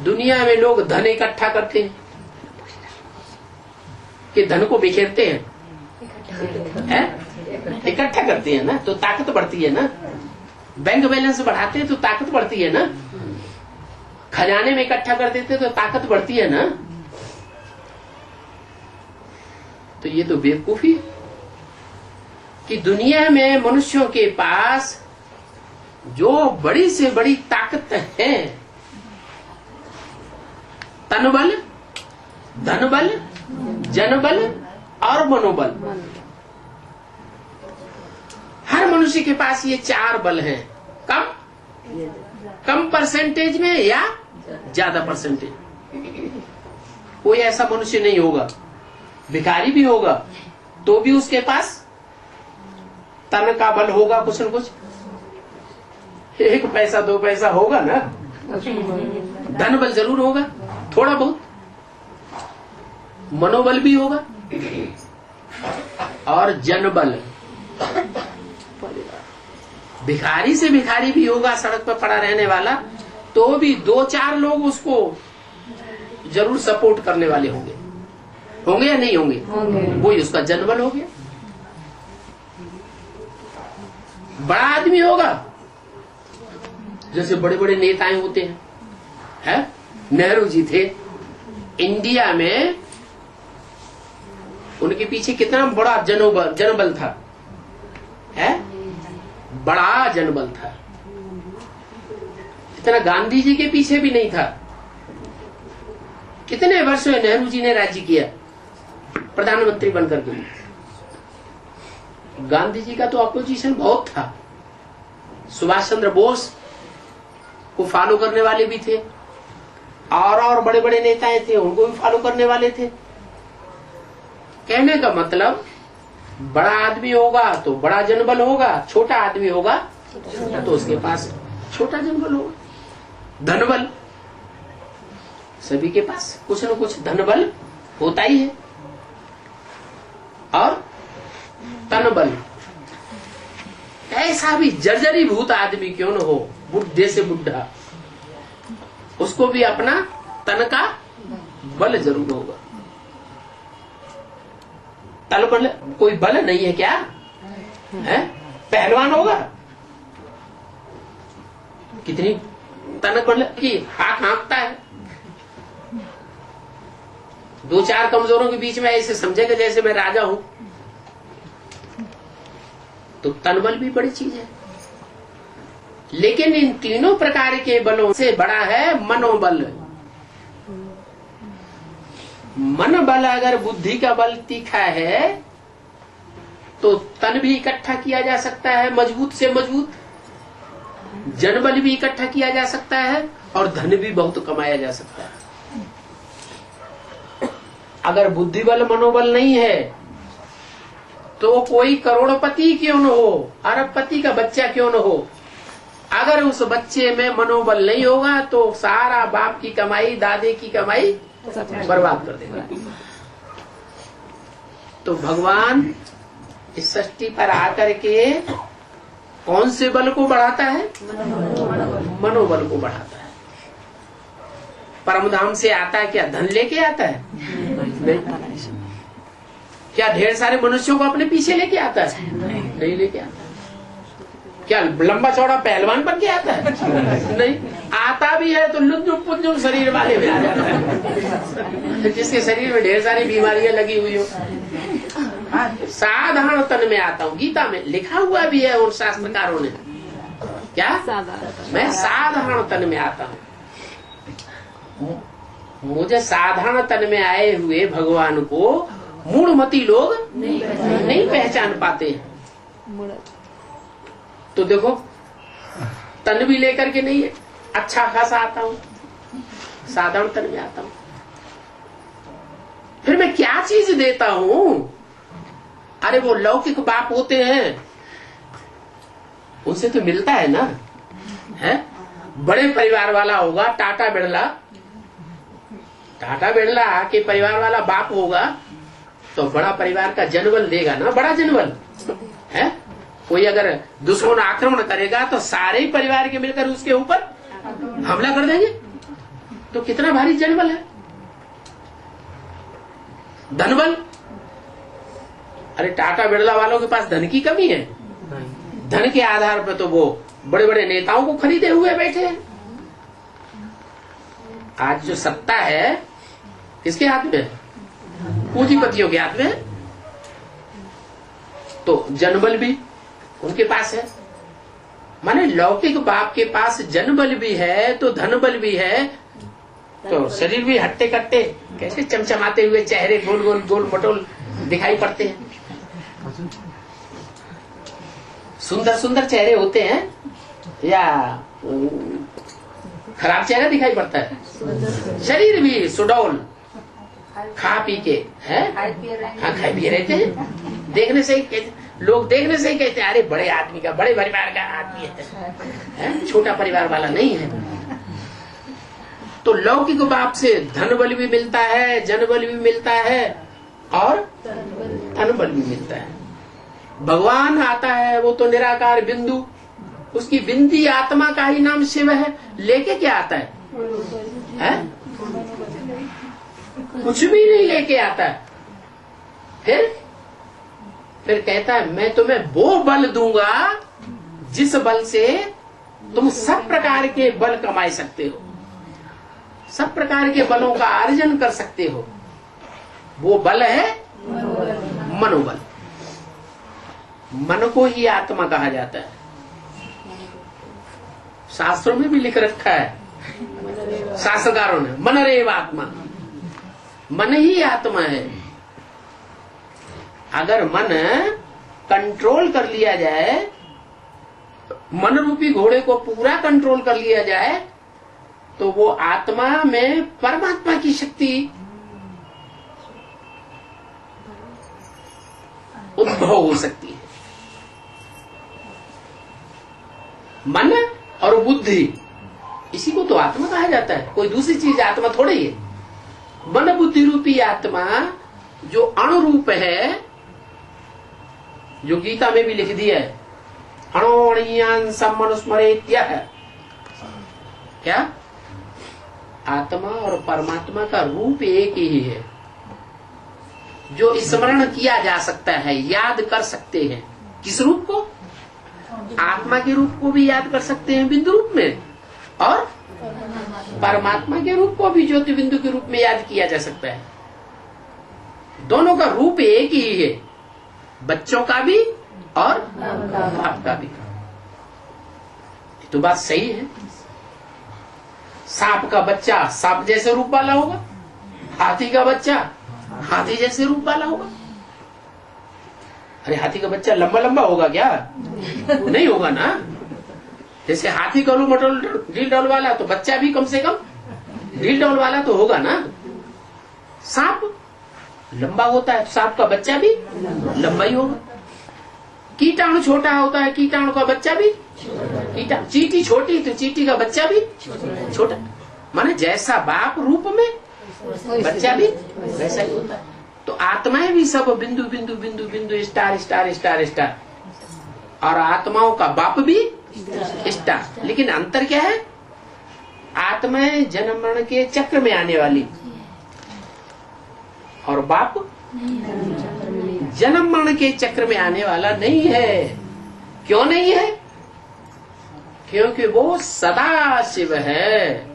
दुनिया में लोग धन इकट्ठा करते हैं कि धन को बिखेरते हैं, इकट्ठा करते हैं ना, तो ताकत बढ़ती है ना। बैंक बैलेंस बढ़ाते हैं तो ताकत बढ़ती है ना। खजाने में इकट्ठा कर देते तो ताकत बढ़ती है ना। तो ये तो बेवकूफी कि दुनिया में मनुष्यों के पास जो बड़ी से बड़ी ताकत है, तन बल, धन बल, जन बल और मनोबल, हर मनुष्य के पास ये 4 बल हैं। कम परसेंटेज में या ज्यादा परसेंटेज। कोई ऐसा मनुष्य नहीं होगा, भिखारी भी होगा तो भी उसके पास तन का बल होगा कुछ न कुछ, 1 पैसा 2 पैसा होगा ना। धन बल जरूर होगा थोड़ा बहुत, मनोबल भी होगा और जन बल। भिखारी से भिखारी भी होगा, सड़क पर पड़ा रहने वाला, तो भी 2-4 लोग उसको जरूर सपोर्ट करने वाले होंगे या नहीं होंगे? वही उसका जनबल हो गया। बड़ा आदमी होगा, जैसे बड़े बड़े नेताएं होते हैं, नेहरू जी थे इंडिया में, उनके पीछे कितना बड़ा जनबल था, बड़ा जनबल था। इतना गांधी जी के पीछे भी नहीं था। कितने वर्षों नेहरू जी ने राज्य किया प्रधानमंत्री बनकर के। गांधी जी का तो अपोजिशन बहुत था, सुभाष चंद्र बोस को फॉलो करने वाले भी थे, और बड़े बड़े नेताएं थे, उनको भी फॉलो करने वाले थे। कहने का मतलब, बड़ा आदमी होगा तो बड़ा जनबल होगा, छोटा आदमी होगा तो उसके पास छोटा जनबल होगा। धनबल, सभी के पास कुछ न कुछ धनबल होता ही है। और तनबल, ऐसा भी जर्जरीभूत आदमी क्यों न हो, बुढ़े से बुढ़ा, उसको भी अपना तन का बल जरूर होगा। तल बल कोई बल नहीं है क्या? पहलवान होगा, कितनी तन बल की हाथ हाँकता है। 2-4 कमजोरों के बीच में ऐसे समझेगा जैसे मैं राजा हूं, तो तनबल भी बड़ी चीज है। लेकिन इन तीनों प्रकार के बलों से बड़ा है मनोबल। मन बल अगर बुद्धि का बल तीखा है तो तन भी इकट्ठा किया जा सकता है, मजबूत से मजबूत, जनबल भी इकट्ठा किया जा सकता है और धन भी बहुत कमाया जा सकता है। अगर बुद्धि बल मनोबल नहीं है तो कोई करोड़पति क्यों न हो, अरबपति का बच्चा क्यों न हो, अगर उस बच्चे में मनोबल नहीं होगा तो सारा बाप की कमाई, दादे की कमाई बर्बाद कर देगा। तो भगवान इस सृष्टि पर आकर के कौन से बल को बढ़ाता है? मनोबल को बढ़ाता है। परमधाम से आता है क्या धन लेके आता है? नहीं। क्या ढेर सारे मनुष्यों को अपने पीछे लेके आता है? नहीं लेके आता। क्या लंबा चौड़ा पहलवान बन के आता है? नहीं। आता भी है तो लुजुक पुजुक शरीर वाले में आ जाता है, जिसके शरीर में ढेर सारी बीमारियां लगी हुई हो। साधारण तन में आता हूँ, गीता में लिखा हुआ भी है उन शास्त्रकारों ने, क्या मैं साधारण तन में आता हूँ। मुझे साधारण तन में आए हुए भगवान को मूढ़मती लोग नहीं पहचान पाते हैं। तो देखो, तन भी लेकर के नहीं है, अच्छा खासा आता हूं, साधारण तन में आता हूं। फिर मैं क्या चीज देता हूं? अरे वो लौकिक बाप होते हैं, उनसे तो मिलता है ना, है? बड़े परिवार वाला होगा, टाटा बिरला के परिवार वाला बाप होगा तो बड़ा परिवार का जनबल देगा ना, बड़ा जनबल है। कोई अगर दुश्मन आक्रमण करेगा तो सारे ही परिवार के मिलकर उसके ऊपर हमला कर देंगे, तो कितना भारी जनबल है, धनबल। अरे टाटा बिरला वालों के पास धन की कमी है? धन के आधार पर तो वो बड़े बड़े नेताओं को खरीदे हुए बैठे हैं। आज जो सत्ता है किसके हाथ में? पूंजीपतियों के हाथ में। तो जनबल भी उनके पास है। माने लौकिक बाप के पास जनबल भी है तो धनबल भी है, तो शरीर भी हट्टे कट्टे कैसे चमचमाते हुए चेहरे गोल गोल गोल मटोल दिखाई पड़ते हैं। सुंदर सुंदर चेहरे होते हैं या खराब चेहरा दिखाई पड़ता है? शरीर भी सुडौल, खा पी के है, हाँ खाए पिए रहते हैं। देखने से ही लोग देखने से ही कहते हैं अरे बड़े आदमी का, बड़े परिवार का आदमी है, छोटा परिवार वाला नहीं है। तो लौकिक बाप से धनबल भी मिलता है, जनबल भी मिलता है और धनबल भी मिलता है। भगवान आता है, वो तो निराकार बिंदु, उसकी बिंदी आत्मा का ही नाम शिव है। लेके क्या आता है? कुछ भी नहीं लेके आता है। फिर कहता है मैं तुम्हें वो बल दूंगा जिस बल से तुम सब प्रकार के बल कमा सकते हो, सब प्रकार के बलों का अर्जन कर सकते हो। वो बल है मनोबल। मन को ही आत्मा कहा जाता है। शास्त्रों में भी लिख रखा है शास्त्रकारों ने, मन रेव आत्मा, मन ही आत्मा है। अगर मन कंट्रोल कर लिया जाए, मन रूपी घोड़े को पूरा कंट्रोल कर लिया जाए, तो वो आत्मा में परमात्मा की शक्ति उद्भव हो सकती है। मन और बुद्धि, इसी को तो आत्मा कहा जाता है। कोई दूसरी चीज आत्मा थोड़ी है। मन बुद्धि रूपी आत्मा जो अणुरूप है, जो गीता में भी लिख दिया है, अणोणीयान सम्मनुस्मरेत्यः। क्या? आत्मा और परमात्मा का रूप एक ही है, जो स्मरण किया जा सकता है, याद कर सकते हैं। किस रूप को? आत्मा के रूप को भी याद कर सकते हैं बिंदु रूप में, और परमात्मा के रूप को भी ज्योति बिंदु के रूप में याद किया जा सकता है। दोनों का रूप एक ही है, बच्चों का भी और बाप का भी। तो बात सही है। सांप का बच्चा सांप जैसे रूप वाला होगा, हाथी का बच्चा हाथी जैसे रूप वाला होगा। अरे हाथी का बच्चा लंबा लंबा होगा क्या? नहीं होगा ना। जैसे हाथी गलू मटोल ढील डोल वाला, तो बच्चा भी कम से कम ढील डोल वाला तो होगा ना। सांप लंबा होता है, सांप का बच्चा भी लंबा ही होगा। कीटाणु छोटा होता है, कीटाणु का बच्चा भी चींटी छोटी, तो चींटी का बच्चा भी छोटा। माने जैसा बाप रूप में, बच्चा भी वैसा ही होता है। तो आत्माएं भी सब बिंदु बिंदु बिंदु बिंदु, स्टार स्टार स्टार स्टार, और आत्माओं का बाप भी स्टार। लेकिन अंतर क्या है? आत्माएं जन्म मरण के चक्र में आने वाली, और बाप जन्म मरण के चक्र में आने वाला नहीं है। क्यों नहीं है? क्योंकि वो सदा शिव है।